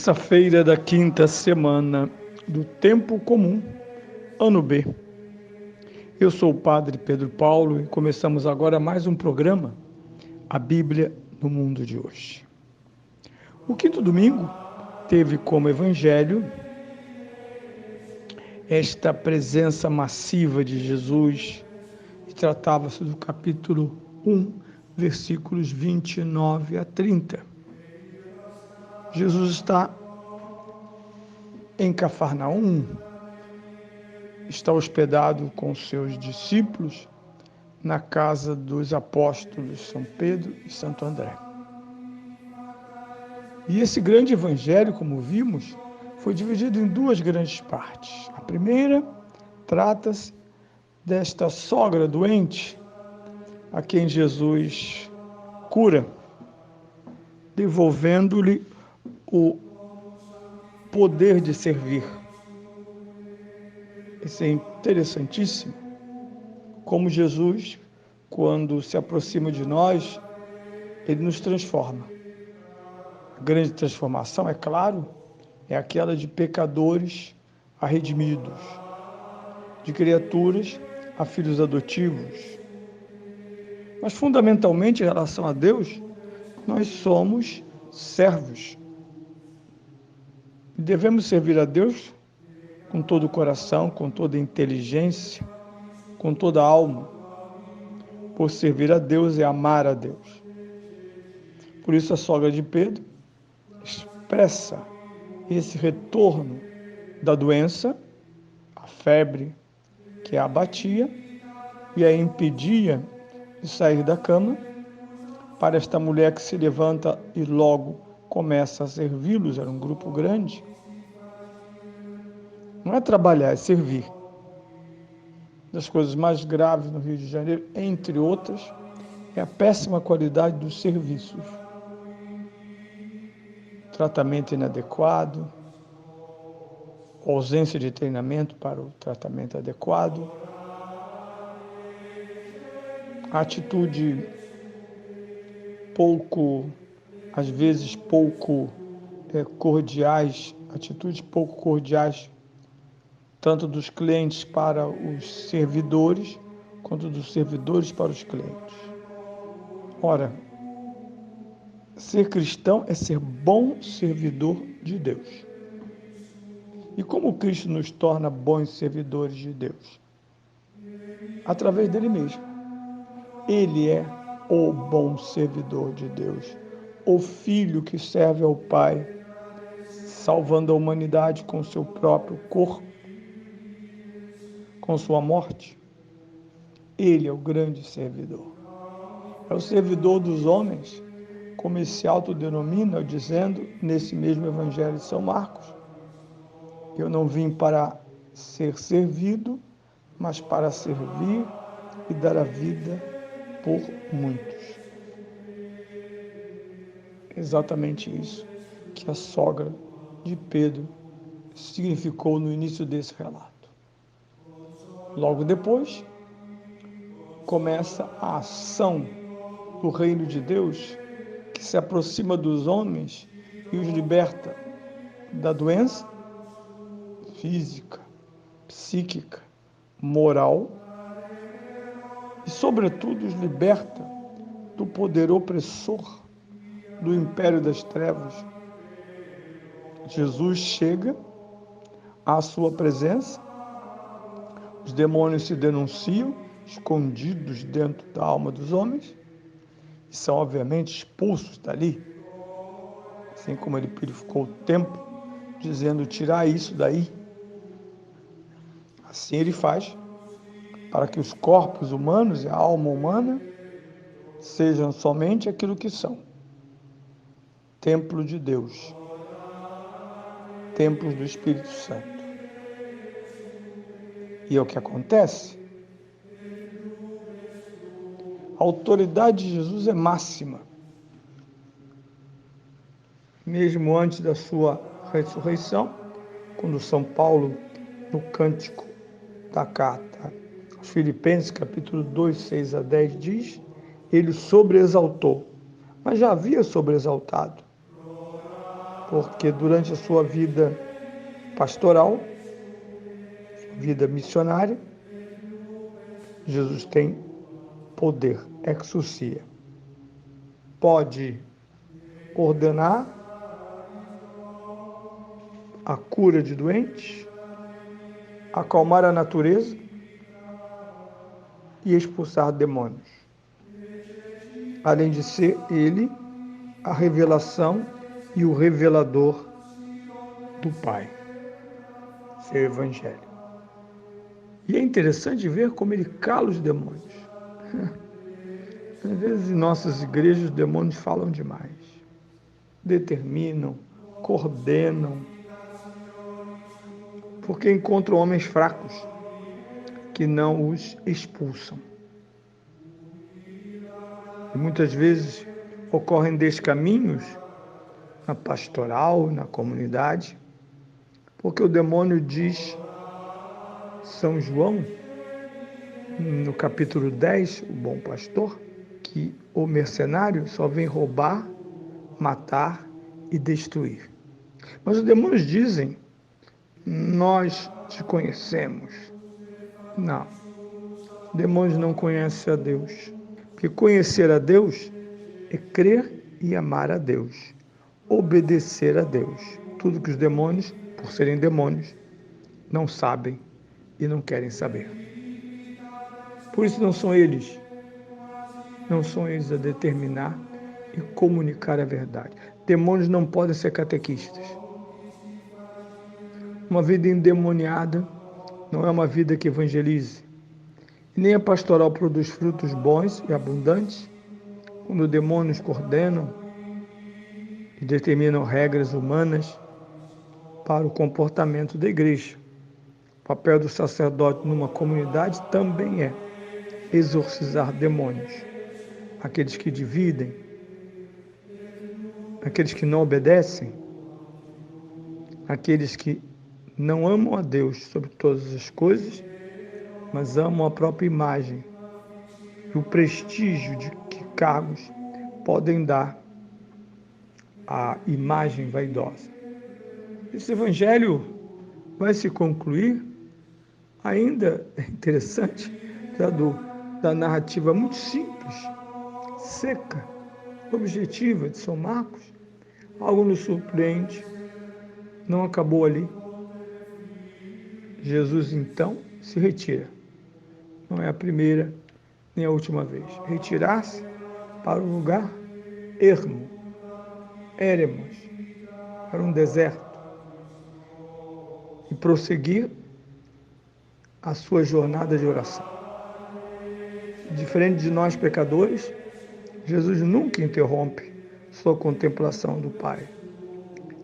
Terça-feira da quinta semana do Tempo Comum, ano B. Eu sou o Padre Pedro Paulo e começamos agora mais um programa, A Bíblia no Mundo de Hoje. O quinto domingo teve como evangelho esta presença massiva de Jesus e tratava-se do capítulo 1, versículos 29 a 30. Jesus está em Cafarnaum, está hospedado com seus discípulos na casa dos apóstolos São Pedro e Santo André. E esse grande evangelho, como vimos, foi dividido em duas grandes partes. A primeira trata-se desta sogra doente a quem Jesus cura, devolvendo-lhe o poder de servir. Isso é interessantíssimo, como Jesus, quando se aproxima de nós, ele nos transforma. A grande transformação, é claro, é aquela de pecadores a redimidos, de criaturas a filhos adotivos. Mas, fundamentalmente, em relação a Deus, nós somos servos. E devemos servir a Deus com todo o coração, com toda a inteligência, com toda a alma. Por servir a Deus é amar a Deus. Por isso a sogra de Pedro expressa esse retorno da doença, a febre que a abatia e a impedia de sair da cama, para esta mulher que se levanta e logo começa a servi-los, era um grupo grande. Não é trabalhar, é servir. Das coisas mais graves no Rio de Janeiro, entre outras, é a péssima qualidade dos serviços. Tratamento inadequado, ausência de treinamento para o tratamento adequado, atitude às vezes pouco cordiais, atitudes pouco cordiais, tanto dos clientes para os servidores, quanto dos servidores para os clientes. Ora, ser cristão é ser bom servidor de Deus. E como Cristo nos torna bons servidores de Deus? Através dele mesmo. Ele é o bom servidor de Deus, o Filho que serve ao Pai, salvando a humanidade com seu próprio corpo, com sua morte. Ele é o grande servidor. É o servidor dos homens, como ele se autodenomina, dizendo nesse mesmo Evangelho de São Marcos: eu não vim para ser servido, mas para servir e dar a vida por muitos. Exatamente isso que a sogra de Pedro significou no início desse relato. Logo depois, começa a ação do reino de Deus, que se aproxima dos homens e os liberta da doença física, psíquica, moral e, sobretudo, os liberta do poder opressor do império das trevas. Jesus chega à sua presença, os demônios se denunciam, escondidos dentro da alma dos homens, e são obviamente expulsos dali, assim como ele purificou o templo, dizendo: tirar isso daí. Assim ele faz para que os corpos humanos e a alma humana sejam somente aquilo que são: templo de Deus, templos do Espírito Santo. E é o que acontece. A autoridade de Jesus é máxima. Mesmo antes da sua ressurreição, quando São Paulo, no cântico da carta aos Filipenses, capítulo 2, 6 a 10, diz: ele sobreexaltou, mas já havia sobreexaltado. porque durante a sua vida pastoral, vida missionária, Jesus tem poder, exousia. Pode ordenar a cura de doentes, acalmar a natureza e expulsar demônios. Além de ser ele a revelação e o revelador do Pai, seu Evangelho. E é interessante ver como ele cala os demônios. Às vezes em nossas igrejas os demônios falam demais, determinam, coordenam, porque encontram homens fracos que não os expulsam. E muitas vezes ocorrem descaminhos na pastoral, na comunidade, porque o demônio diz, São João, no capítulo 10, o bom pastor, que o mercenário só vem roubar, matar e destruir. Mas os demônios dizem, nós te conhecemos. Não, demônios não conhecem a Deus, porque conhecer a Deus é crer e amar a Deus, obedecer a Deus. Tudo que os demônios, por serem demônios, não sabem e não querem saber. Por isso não são eles a determinar e comunicar a verdade. Demônios não podem ser catequistas. Uma vida endemoniada não é uma vida que evangelize. Nem a pastoral produz frutos bons e abundantes quando demônios coordenam e determinam regras humanas para o comportamento da igreja. O papel do sacerdote numa comunidade também é exorcizar demônios, aqueles que dividem, aqueles que não obedecem, aqueles que não amam a Deus sobre todas as coisas, mas amam a própria imagem e o prestígio de que cargos podem dar à imagem vaidosa. Esse evangelho vai se concluir, ainda é interessante, da narrativa muito simples, seca, objetiva de São Marcos. Algo nos surpreende, não acabou ali. Jesus, então, se retira. Não é a primeira nem a última vez. Retirar-se para um lugar ermo, éremos, para um deserto, e prosseguir a sua jornada de oração. Diferente de nós pecadores, Jesus nunca interrompe sua contemplação do Pai,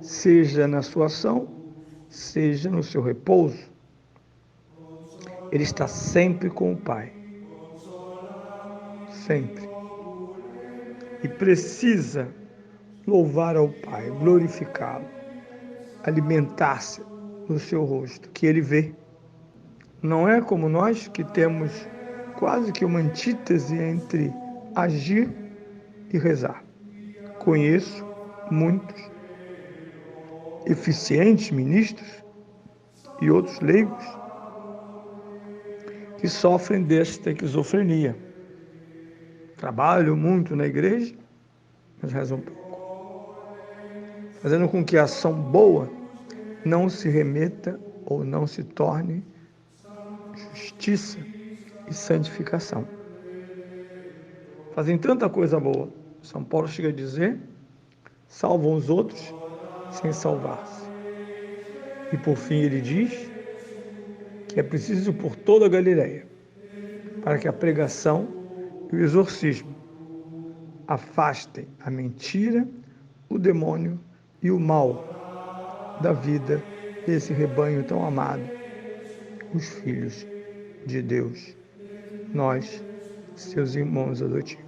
seja na sua ação, seja no seu repouso. Ele está sempre com o Pai. Sempre. E precisa louvar ao Pai, glorificá-lo, alimentar-se do seu rosto, que ele vê. Não é como nós que temos quase que uma antítese entre agir e rezar. Conheço muitos eficientes ministros e outros leigos que sofrem desta esquizofrenia. Trabalham muito na igreja, mas rezam pouco, fazendo com que a ação boa não se remeta ou não se torne justiça e santificação. Fazem tanta coisa boa. São Paulo chega a dizer, salvam os outros sem salvar-se. E por fim ele diz que é preciso ir por toda a Galileia, para que a pregação e o exorcismo afastem a mentira, o demônio e o mal da vida desse rebanho tão amado, os filhos de Deus, nós, seus irmãos adotivos.